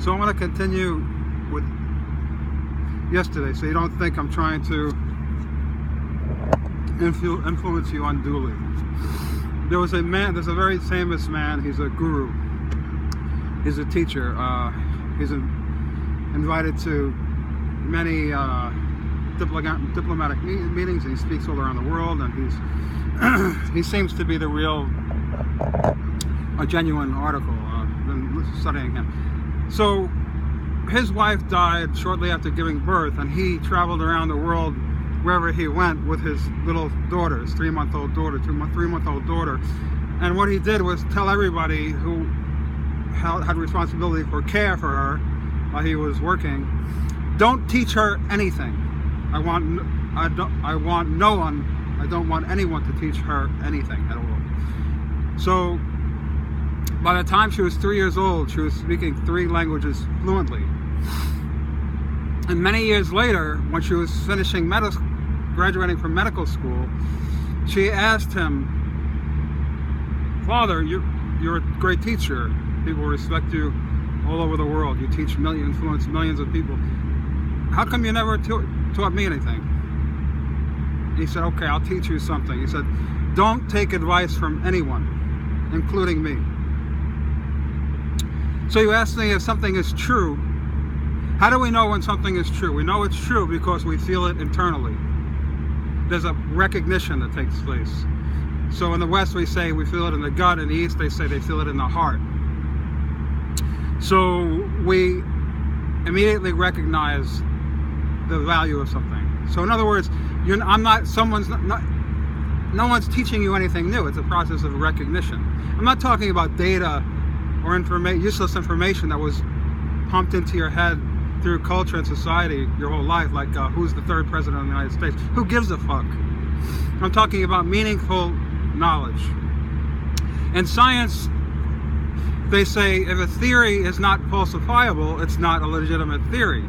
So I'm going to continue with yesterday, so you don't think I'm trying to influence you unduly. There's a very famous man. He's a guru. He's a teacher. He's invited to many diplomatic meetings, and he speaks all around the world, and he seems to be a genuine article. Been studying him. So his wife died shortly after giving birth, and he traveled around the world wherever he went with his little daughter, his 3-month-old daughter, 3-month-old daughter. And what he did was tell everybody who had responsibility for care for her while he was working, don't teach her anything. I don't want anyone to teach her anything at all. So by the time she was 3 years old, she was speaking 3 languages fluently. And many years later, when she was graduating from medical school, she asked him, "Father, you're a great teacher. People respect you all over the world. You teach influence millions of people. How come you never taught me anything?" He said, "Okay, I'll teach you something." He said, "Don't take advice from anyone, including me." So you ask me if something is true. How do we know when something is true? We know it's true because we feel it internally. There's a recognition that takes place. So in the West we say we feel it in the gut. In the East they say they feel it in the heart. So we immediately recognize the value of something. So in other words, no one's teaching you anything new. It's a process of recognition. I'm not talking about data or useless information that was pumped into your head through culture and society your whole life, like who's the 3rd president of the United States? Who gives a fuck? I'm talking about meaningful knowledge. In science, they say if a theory is not falsifiable, it's not a legitimate theory.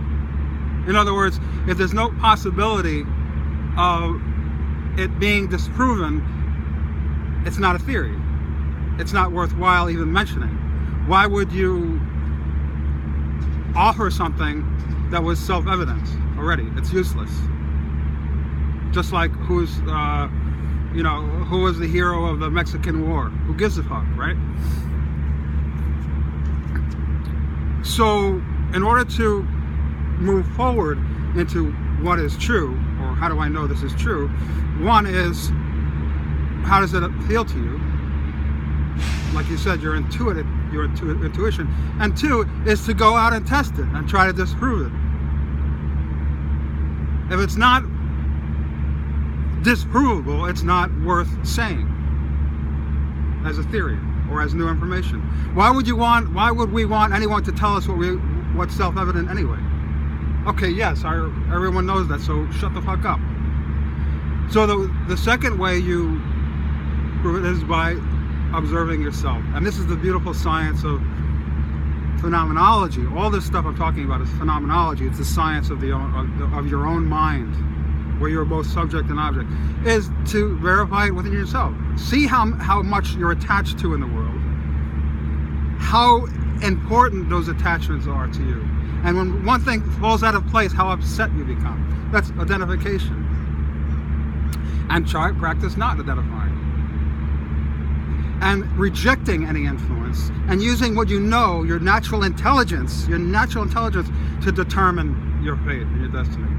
In other words, if there's no possibility of it being disproven, it's not a theory. It's not worthwhile even mentioning. Why would you offer something that was self-evident already? It's useless. Just like who was the hero of the Mexican War? Who gives a fuck, right? So in order to move forward into what is true, or how do I know this is true, one is, how does it feel to you? Like you said, your intuition. And 2 is to go out and test it and try to disprove it. If it's not disprovable, it's not worth saying as a theory or as new information. Why would we want anyone to tell us what's self-evident anyway? Okay, yes, everyone knows that, so shut the fuck up. So the second way you prove it is by observing yourself. And this is the beautiful science of phenomenology. All this stuff I'm talking about is phenomenology. It's the science of your own mind, where you're both subject and object, is to verify it within yourself. See how much you're attached to in the world, how important those attachments are to you. And when one thing falls out of place, how upset you become. That's identification. And practice not identifying. And rejecting any influence, and using what you know, your natural intelligence to determine your fate and your destiny.